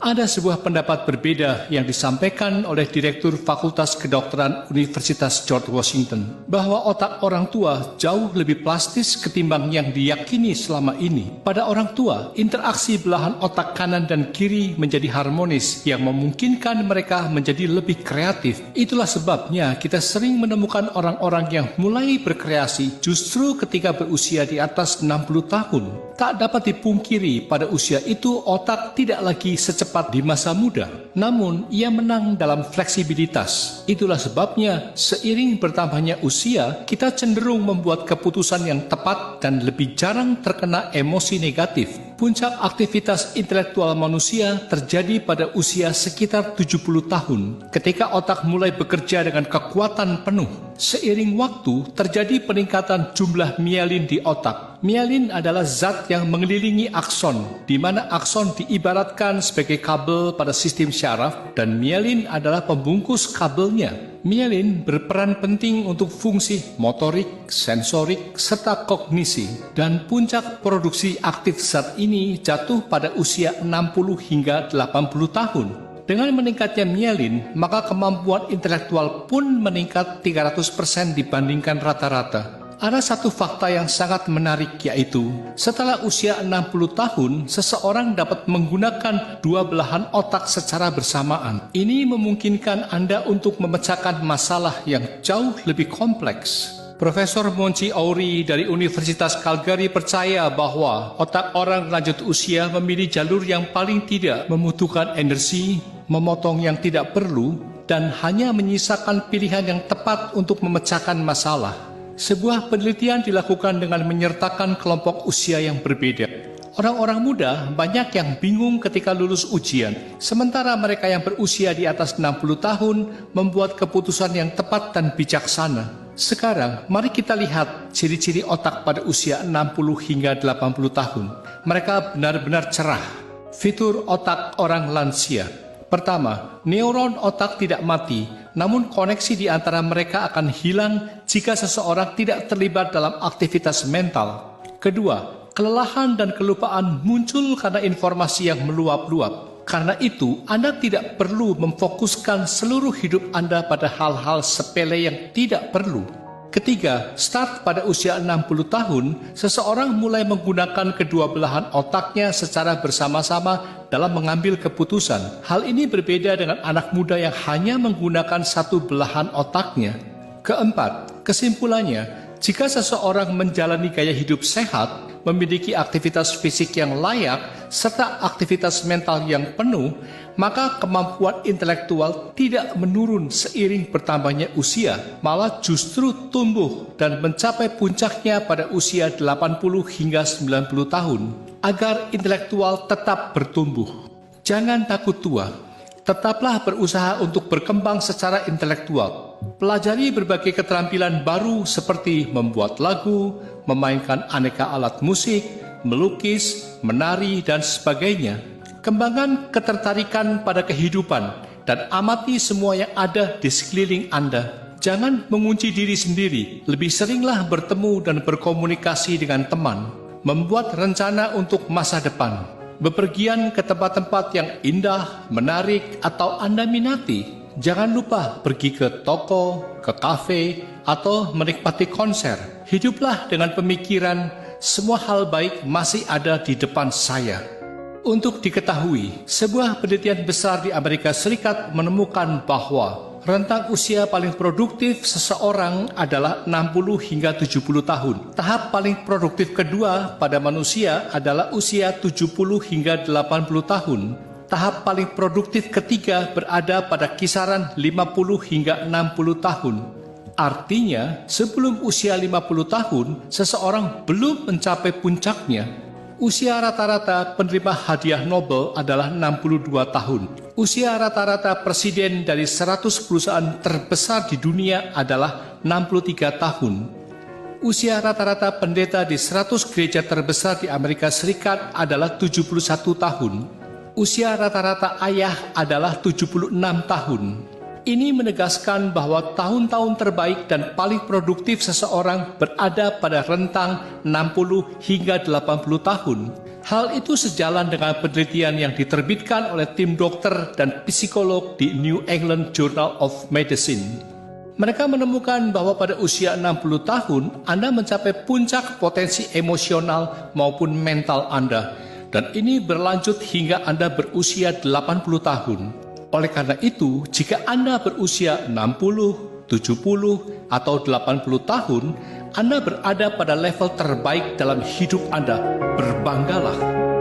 Ada sebuah pendapat berbeda yang disampaikan oleh Direktur Fakultas Kedokteran Universitas George Washington bahwa otak orang tua jauh lebih plastis ketimbang yang diyakini selama ini. Pada orang tua, interaksi belahan otak kanan dan kiri menjadi harmonis yang memungkinkan mereka menjadi lebih kreatif. Itulah sebabnya kita sering menemukan orang-orang yang mulai berkreasi justru ketika berusia di atas 60 tahun. Tak dapat dipungkiri pada usia itu otak tidak lagi secepat di masa muda. Namun, ia menang dalam fleksibilitas. Itulah sebabnya, seiring bertambahnya usia, kita cenderung membuat keputusan yang tepat dan lebih jarang terkena emosi negatif. Puncak aktivitas intelektual manusia terjadi pada usia sekitar 70 tahun, ketika otak mulai bekerja dengan kekuatan penuh. Seiring waktu, terjadi peningkatan jumlah mielin di otak. Mielin adalah zat yang mengelilingi akson, di mana akson diibaratkan sebagai kabel pada sistem syaraf, dan mielin adalah pembungkus kabelnya. Mielin berperan penting untuk fungsi motorik, sensorik, serta kognisi, dan puncak produksi aktif zat ini jatuh pada usia 60 hingga 80 tahun. Dengan meningkatnya mielin, maka kemampuan intelektual pun meningkat 300% dibandingkan rata-rata. Ada satu fakta yang sangat menarik, yaitu setelah usia 60 tahun, seseorang dapat menggunakan dua belahan otak secara bersamaan. Ini memungkinkan Anda untuk memecahkan masalah yang jauh lebih kompleks. Profesor Monty Oury dari Universitas Calgary percaya bahwa otak orang lanjut usia memilih jalur yang paling tidak membutuhkan energi, memotong yang tidak perlu, dan hanya menyisakan pilihan yang tepat untuk memecahkan masalah. Sebuah penelitian dilakukan dengan menyertakan kelompok usia yang berbeda. Orang-orang muda banyak yang bingung ketika lulus ujian, sementara mereka yang berusia di atas 60 tahun membuat keputusan yang tepat dan bijaksana. Sekarang, mari kita lihat ciri-ciri otak pada usia 60 hingga 80 tahun. Mereka benar-benar cerah. Fitur otak orang lansia. Pertama, neuron otak tidak mati, namun koneksi di antara mereka akan hilang jika seseorang tidak terlibat dalam aktivitas mental. Kedua, kelelahan dan kelupaan muncul karena informasi yang meluap-luap. Karena itu, Anda tidak perlu memfokuskan seluruh hidup Anda pada hal-hal sepele yang tidak perlu. Ketiga, start pada usia 60 tahun, seseorang mulai menggunakan kedua belahan otaknya secara bersama-sama dalam mengambil keputusan. Hal ini berbeda dengan anak muda yang hanya menggunakan satu belahan otaknya. Keempat, kesimpulannya, jika seseorang menjalani gaya hidup sehat, memiliki aktivitas fisik yang layak, serta aktivitas mental yang penuh, maka kemampuan intelektual tidak menurun seiring bertambahnya usia, malah justru tumbuh dan mencapai puncaknya pada usia 80 hingga 90 tahun. Agar intelektual tetap bertumbuh, jangan takut tua. Tetaplah berusaha untuk berkembang secara intelektual. Pelajari berbagai keterampilan baru seperti membuat lagu, memainkan aneka alat musik, melukis, menari, dan sebagainya. Kembangkan ketertarikan pada kehidupan dan amati semua yang ada di sekeliling Anda. Jangan mengunci diri sendiri, lebih seringlah bertemu dan berkomunikasi dengan teman. Membuat rencana untuk masa depan. Bepergian ke tempat-tempat yang indah, menarik, atau Anda minati. Jangan lupa pergi ke toko, ke kafe, atau menikmati konser. Hiduplah dengan pemikiran, semua hal baik masih ada di depan saya. Untuk diketahui, sebuah penelitian besar di Amerika Serikat menemukan bahwa rentang usia paling produktif seseorang adalah 60 hingga 70 tahun. Tahap paling produktif kedua pada manusia adalah usia 70 hingga 80 tahun. Tahap paling produktif ketiga berada pada kisaran 50 hingga 60 tahun. Artinya, sebelum usia 50 tahun, seseorang belum mencapai puncaknya. Usia rata-rata penerima hadiah Nobel adalah 62 tahun. Usia rata-rata presiden dari 100 perusahaan terbesar di dunia adalah 63 tahun. Usia rata-rata pendeta di 100 gereja terbesar di Amerika Serikat adalah 71 tahun. Usia rata-rata ayah adalah 76 tahun. Ini menegaskan bahwa tahun-tahun terbaik dan paling produktif seseorang berada pada rentang 60 hingga 80 tahun. Hal itu sejalan dengan penelitian yang diterbitkan oleh tim dokter dan psikolog di New England Journal of Medicine. Mereka menemukan bahwa pada usia 60 tahun, Anda mencapai puncak potensi emosional maupun mental Anda, dan ini berlanjut hingga Anda berusia 80 tahun. Oleh karena itu, jika Anda berusia 60, 70, atau 80 tahun, Anda berada pada level terbaik dalam hidup Anda. Berbanggalah.